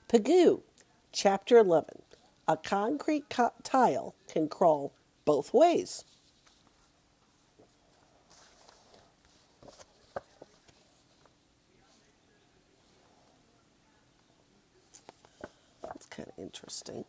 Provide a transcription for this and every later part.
Pagoo Chapter 11. A concrete tile can crawl both ways. That's kind of interesting.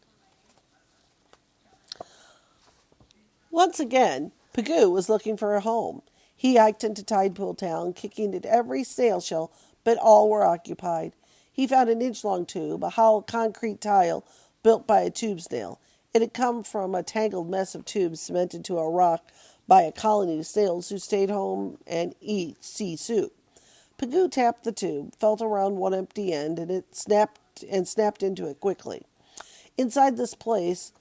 Once again, Pagoo was looking for a home. He hiked into Tidepool Town, kicking at every snail shell, but all were occupied. He found an inch-long tube, a hollow concrete tile built by a tube snail. It had come from a tangled mess of tubes cemented to a rock by a colony of snails who stayed home and eat sea soup. Pagoo tapped the tube, felt around one empty end, and it snapped into it quickly. Inside this place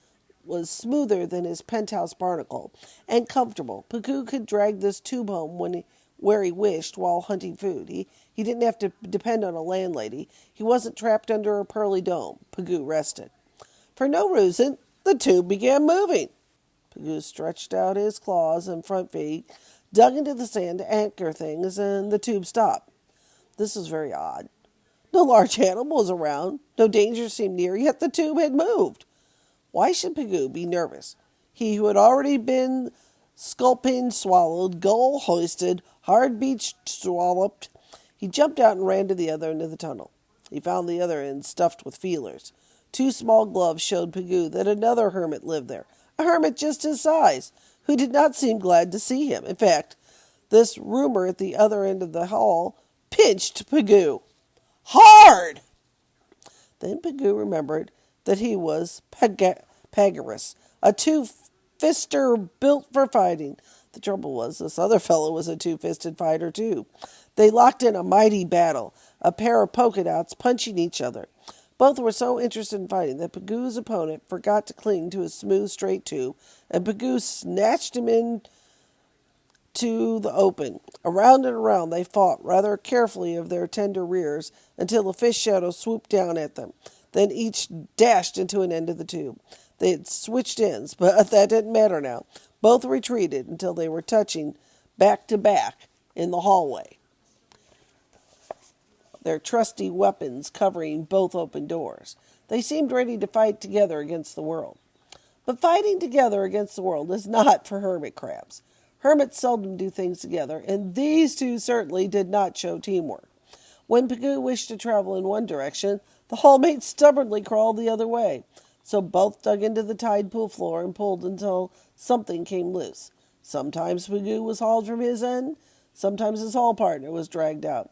was smoother than his penthouse barnacle, and comfortable. Pagoo could drag this tube home where he wished while hunting food. He didn't have to depend on a landlady. He wasn't trapped under a pearly dome. Pagoo rested. For no reason, the tube began moving. Pagoo stretched out his claws and front feet, dug into the sand to anchor things, and the tube stopped. This was very odd. No large animal was around. No danger seemed near, yet the tube had moved. Why should Pagoo be nervous? He who had already been sculpin swallowed, gull hoisted, hard beach swallowed. He jumped out and ran to the other end of the tunnel. He found the other end stuffed with feelers. Two small gloves showed Pagoo that another hermit lived there, a hermit just his size, who did not seem glad to see him. In fact, this roomer at the other end of the hall pinched Pagoo hard. Then Pagoo remembered that he was Pagurus, a two-fister built for fighting. The trouble was, this other fellow was a two-fisted fighter, too. They locked in a mighty battle, a pair of polka dots punching each other. Both were so interested in fighting that Pagoo's opponent forgot to cling to his smooth, straight tube, and Pagoo snatched him into the open. Around and around they fought, rather carefully of their tender rears, until a fish shadow swooped down at them. Then each dashed into an end of the tube. They had switched ends, but that didn't matter now. Both retreated until they were touching back to back in the hallway, their trusty weapons covering both open doors. They seemed ready to fight together against the world. But fighting together against the world is not for hermit crabs. Hermits seldom do things together, and these two certainly did not show teamwork. When Pagoo wished to travel in one direction, the hallmate stubbornly crawled the other way. So both dug into the tide pool floor and pulled until something came loose. Sometimes Pagoo was hauled from his end, sometimes his hall partner was dragged out.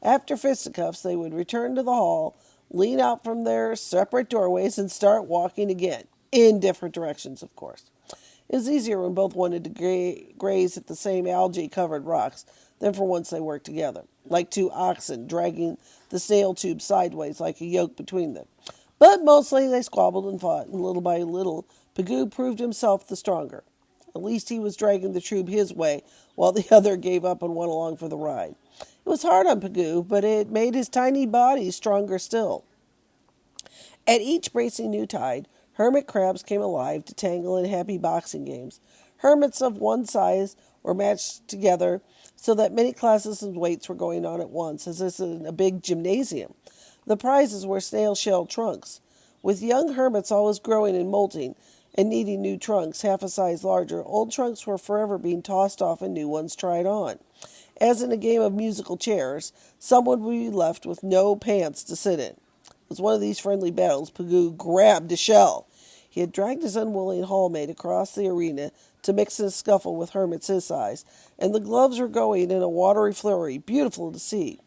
After fisticuffs, they would return to the hall, lean out from their separate doorways, and start walking again, in different directions, of course. It was easier when both wanted to graze at the same algae-covered rocks than for once they worked together, like two oxen dragging the snail tube sideways like a yoke between them. But mostly they squabbled and fought, and little by little Pagoo proved himself the stronger. At least he was dragging the tube his way, while the other gave up and went along for the ride. It was hard on Pagoo, but it made his tiny body stronger still. At each bracing new tide, hermit crabs came alive to tangle in happy boxing games. Hermits of one size were matched together so that many classes and weights were going on at once, as if in a big gymnasium. The prizes were snail shell trunks. With young hermits always growing and molting and needing new trunks half a size larger, old trunks were forever being tossed off and new ones tried on. As in a game of musical chairs, someone would be left with no pants to sit in. It was one of these friendly battles. Pagoo grabbed a shell. He had dragged his unwilling hallmate across the arena to mix in a scuffle with hermits his size, and the gloves were going in a watery flurry, beautiful to see.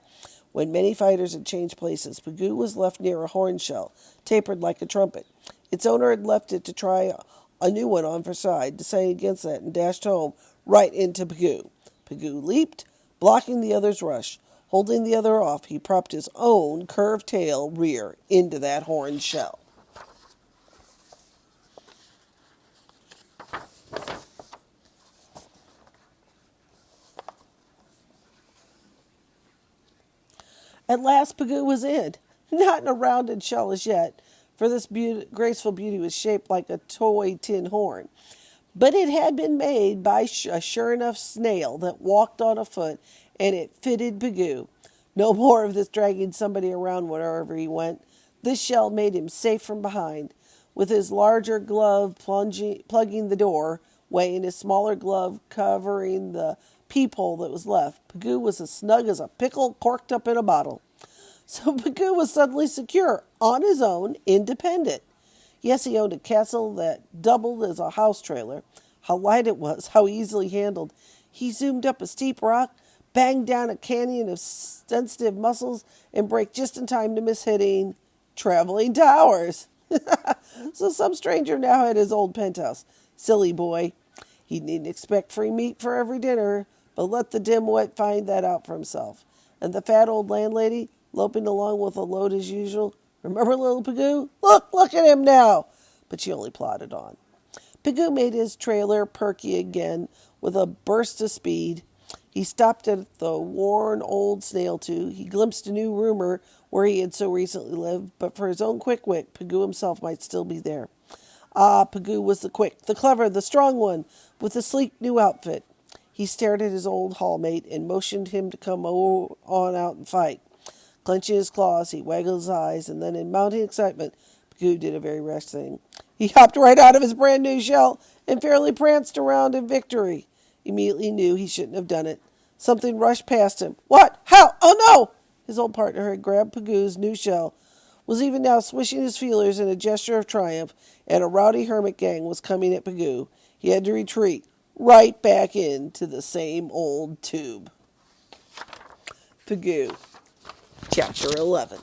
When many fighters had changed places, Pagoo was left near a horn shell, tapered like a trumpet. Its owner had left it to try a new one on for side, decided against that, and dashed home right into Pagoo. Pagoo leaped, blocking the other's rush. Holding the other off, he propped his own curved tail rear into that horn shell. At last Pagoo was in, not in a rounded shell as yet, for this graceful beauty was shaped like a toy tin horn. But it had been made by a sure enough snail that walked on a foot, and it fitted Pagoo. No more of this dragging somebody around wherever he went. This shell made him safe from behind. With his larger glove plugging the door way and his smaller glove covering the peephole that was left, Pagoo was as snug as a pickle corked up in a bottle. So Pagoo was suddenly secure, on his own, independent. Yes, he owned a castle that doubled as a house trailer. How light it was, how easily handled. He zoomed up a steep rock, banged down a canyon of sensitive muscles, and braked just in time to miss hitting traveling towers. So some stranger now had his old penthouse. Silly boy. He needn't expect free meat for every dinner, but let the dimwit find that out for himself. And the fat old landlady, loping along with a load as usual. Remember little Pagoo? Look at him now. But she only plodded on. Pagoo made his trailer perky again with a burst of speed. He stopped at the worn old snail too. He glimpsed a new roomer where he had so recently lived, but for his own quick wit, Pagoo himself might still be there. Ah, Pagoo was the quick, the clever, the strong one, with the sleek new outfit. He stared at his old hallmate and motioned him to come on out and fight. Clenching his claws, he waggled his eyes, and then in mounting excitement, Pagoo did a very rash thing. He hopped right out of his brand new shell and fairly pranced around in victory. Immediately knew he shouldn't have done it. Something rushed past him. What? How? Oh no! His old partner had grabbed Pagoo's new shell, was even now swishing his feelers in a gesture of triumph, and a rowdy hermit gang was coming at Pagoo. He had to retreat right back into the same old tube. Pagoo, Chapter 11.